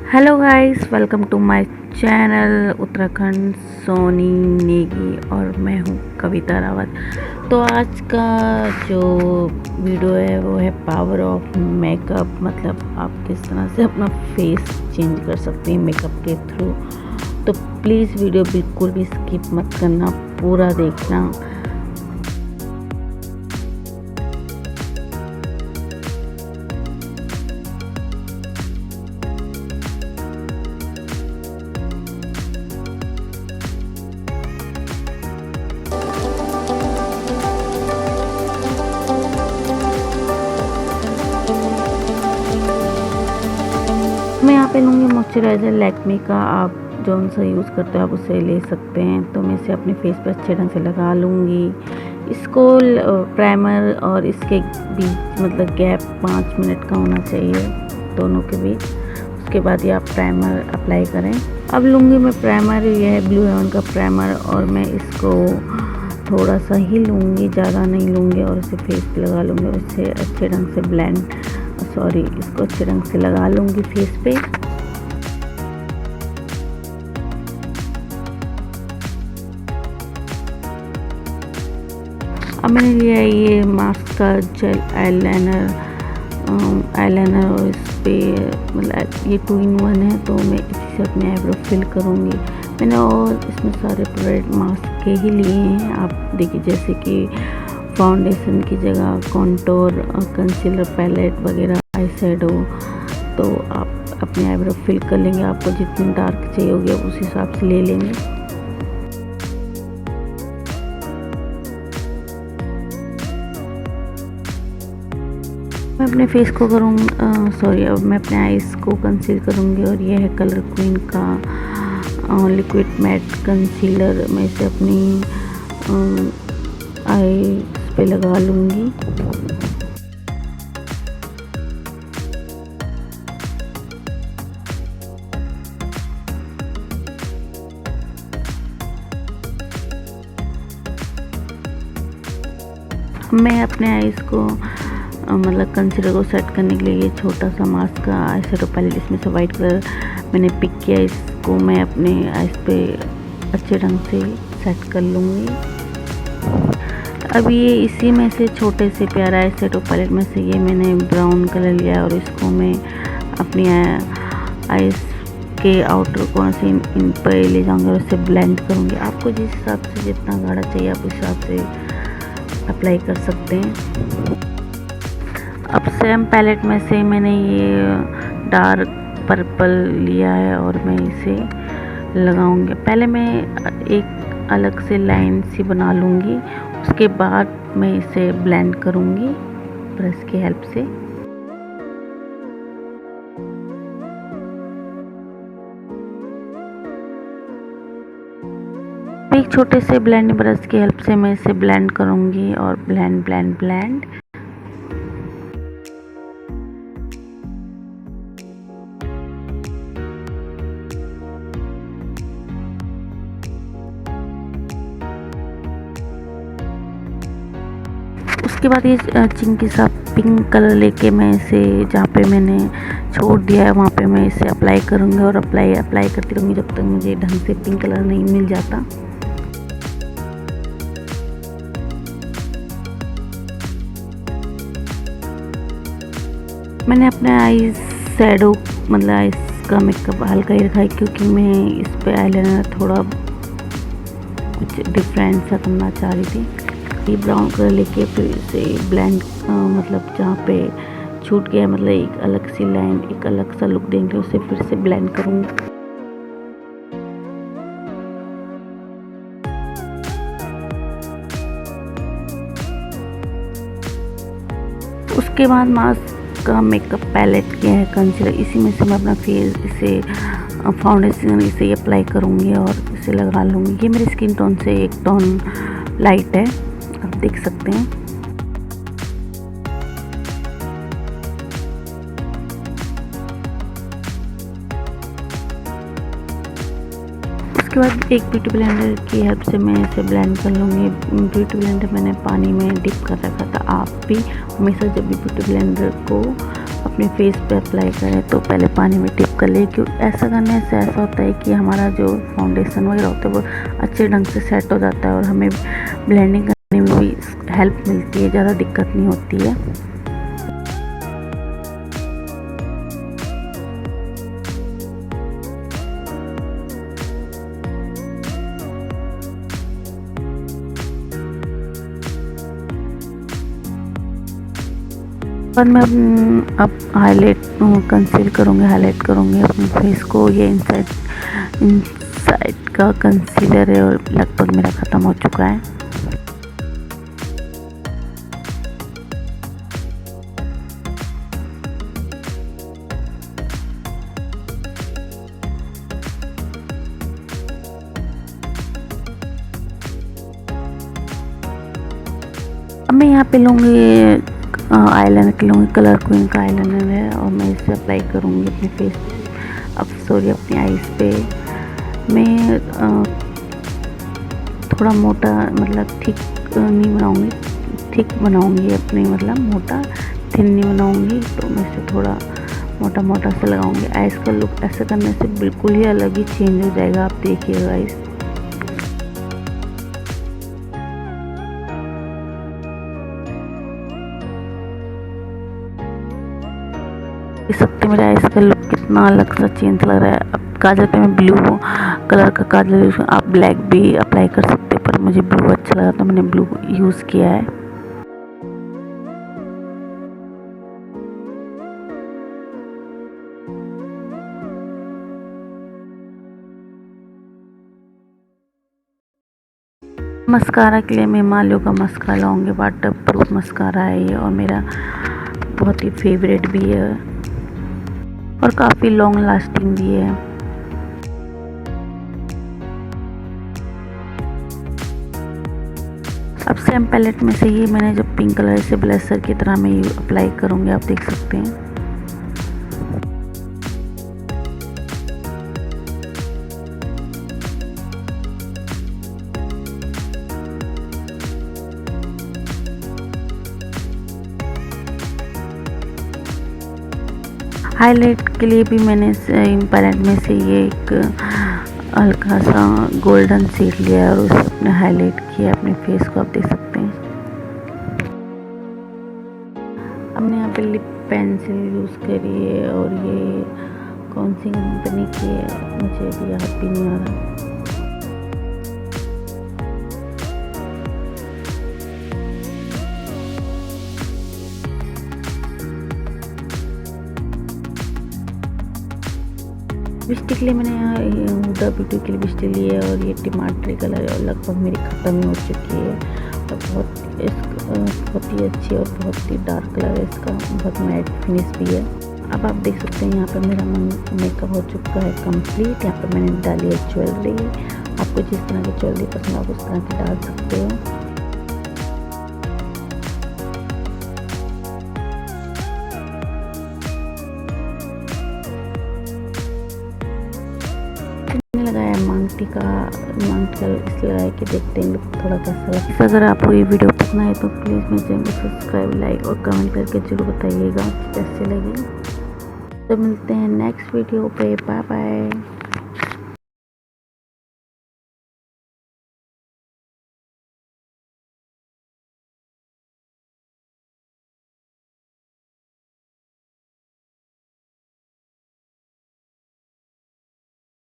Hello guys, welcome to my channel Uttarakhand Soni Negi और मैं हूँ कविता रावत। तो आज का जो वीडियो है वो है पावर ऑफ मेकअप, मतलब आप किस तरह से अपना फेस चेंज कर सकते हैं मेकअप के थ्रू। तो प्लीज़ वीडियो बिल्कुल भी स्किप मत करना, पूरा देखना। मैं यहाँ पे लूँगी मॉइस्चराइज़र लैक्मे का, आप जौन सा यूज़ करते हो आप उसे ले सकते हैं। तो मैं इसे अपने फेस पे अच्छे ढंग से लगा लूँगी। इसको प्राइमर और इसके बीच मतलब गैप 5 मिनट का होना चाहिए दोनों के बीच। उसके बाद ये आप प्राइमर अप्लाई करें। अब लूँगी मैं प्राइमर, ये है ब्लू हेवन का प्राइमर, और मैं इसको थोड़ा सा ही लूँगी, ज़्यादा नहीं लूँगी, और इसे फेस पे लगा लूँगी और इसे अच्छे ढंग से इसको अच्छे ढंग से लगा लूँगी फेस पे। अब मैंने लिया है ये मास्का जेल आईलाइनर और इस पर मतलब ये 2 in 1 है, तो मैं इसी से अपने आईब्रो फिल करूँगी। मैंने और इसमें सारे प्रोडक्ट मास्क के ही लिए हैं। आप देखिए, जैसे कि फाउंडेशन की जगह कॉन्टोर, कंसीलर, पैलेट वगैरह, eyeshadow। तो आप अपने आईब्रो फिल कर लेंगे। आपको जितनी डार्क चाहिए होगी आप उस हिसाब से ले लेंगे। मैं अपने फेस को अब मैं अपने आईज को कंसील करूँगी, और ये है कलर क्वीन का लिक्विड मैट कंसीलर। मैं इसे अपनी आई पे लगा लूँगी। मैं अपने आईज को मतलब कंसीलर को सेट करने के लिए ये छोटा सा मास्क का eyeshadow पैलेट, इसमें से वाइट कलर मैंने पिक किया। इसको मैं अपने आईज पे अच्छे ढंग से सेट कर लूँगी। अब ये इसी में से छोटे से प्यारा eyeshadow पैलेट में से ये मैंने ब्राउन कलर लिया, और इसको मैं अपनी आईज के आउटर कॉर्नर से इन पर ले जाऊँगी और इसे ब्लेंड करूँगी। आपको जिस हिसाब से जितना गाढ़ा चाहिए आप उस हिसाब से अप्लाई कर सकते हैं। अब सेम पैलेट में से मैंने ये डार्क पर्पल लिया है और मैं इसे लगाऊंगी। पहले मैं एक अलग से लाइन सी बना लूँगी, उसके बाद मैं इसे ब्लेंड करूँगी ब्रश की हेल्प से। एक छोटे से ब्लेंड ब्रश की हेल्प से मैं इसे ब्लेंड करूँगी और ब्लेंड। उसके बाद ये चिंकी सा पिंक कलर लेके मैं इसे जहाँ पे मैंने छोड़ दिया है वहाँ पे मैं इसे अप्लाई करूँगी, और अप्लाई करती रहूँगी जब तक मुझे ढंग से पिंक कलर नहीं मिल जाता। मैंने अपने आईज शैडो मतलब आईज का मेकअप हल्का ही रखा है, क्योंकि मैं इस पे आईलाइनर थोड़ा कुछ डिफरेंट सा करना चाह रही थी। ये ब्राउन कलर लेके फिर इसे ब्लेंड मतलब जहाँ पे छूट गया मतलब एक अलग सी लाइन, एक अलग सा लुक देंगे, उसे फिर से ब्लेंड करूँगी। उसके बाद मास्क का मेकअप पैलेट किया है कंसीलर, इसी में से मैं अपना फेस इसे फाउंडेशन इसे अप्लाई करूँगी और इसे लगा लूँगी। ये मेरी स्किन टोन से एक टोन लाइट है, आप देख सकते हैं। उसके बाद एक ब्यूटी ब्लेंडर की हेल्प से मैं इसे ब्लेंड कर लूँगी। ब्यूटी ब्लेंडर मैंने पानी में डिप कर रखा था। आप भी हमेशा जब भी ब्यूटी ब्लेंडर को अपने फेस पे अप्लाई करें तो पहले पानी में डिप कर लिए, क्योंकि ऐसा करने से ऐसा होता है कि हमारा जो फाउंडेशन वगैरह होता है वो अच्छे ढंग से सेट हो जाता है और हमें ब्लेंडिंग करने में भी हेल्प मिलती है, ज़्यादा दिक्कत नहीं होती है। और मैं अब हाईलाइट कंसील करूँगी, हाईलाइट करूँगी अपने फेस को। ये इनसाइड का कंसीलर है और लगभग मेरा ख़त्म हो चुका है। अब मैं यहाँ पे लूँगी आईलाइनर के लूँगी, कलर क्वीन का आईलाइनर है और मैं इसे अप्लाई करूँगी अपने फेस अपनी आईज पे। मैं थोड़ा मोटा मतलब थिक नहीं बनाऊँगी, थिक बनाऊँगी अपने, मतलब मोटा थिन नहीं बनाऊँगी, तो मैं इसे थोड़ा मोटा मोटा से लगाऊँगी। आईज का लुक ऐसे करने से बिल्कुल ही अलग ही चेंज हो जाएगा, आप देखिएगा गाइस। देख सकते मेरे आईज का लुक कितना अलग सा चेंज लग रहा है। अब काजल पे मैं ब्लू कलर का काजल यूज़, आप ब्लैक भी अप्लाई कर सकते हैं, पर मुझे ब्लू अच्छा लगा तो मैंने ब्लू यूज़ किया है। मस्कारा के लिए मैं मालियो का मस्कारा लाऊंगी, वाटर प्रूफ मस्कारा है ये और मेरा बहुत ही फेवरेट भी है और काफ़ी लॉन्ग लास्टिंग भी है। अब सेम पैलेट में से ये मैंने जो पिंक कलर से ब्लशर की तरह मैं ये अप्लाई करूँगी, आप देख सकते हैं। हाईलाइट के लिए भी मैंने पैलेट में से ये एक हल्का सा गोल्डन शेड लिया और उसे अपने हाईलाइट किया अपने फेस को, आप देख सकते हैं। हमने यहाँ पे लिप पेंसिल यूज़ करी है और ये कौन सी कंपनी की है मुझे भी याद भी नहीं आ रहा। लिपस्टिक लिए मैंने यहाँ हुडा ब्यूटी की लिपस्टिक ली है और ये टमाटरी कलर है और लगभग मेरी ख़त्म ही हो चुकी है और बहुत ही अच्छी और बहुत ही डार्क कलर है इसका, बहुत मैट फिनिश भी है। अब आप देख सकते हैं यहाँ पर मेरा मेकअप हो चुका है कंप्लीट। यहाँ पर मैंने डाली है ज्वेलरी, आपको जिस तरह की ज्वेलरी पसंद आप उस तरह की डाल सकते हो। लगाया मांग टीका इसलिए लगाया कि देखते हैं लुक थोड़ा कैसा लगता है। अगर आपको ये वीडियो पसंद आए तो प्लीज़ मेरे चैनल को सब्सक्राइब, लाइक और कमेंट करके जरूर बताइएगा कैसे लगे। तो मिलते हैं नेक्स्ट वीडियो पे, बाय बाय।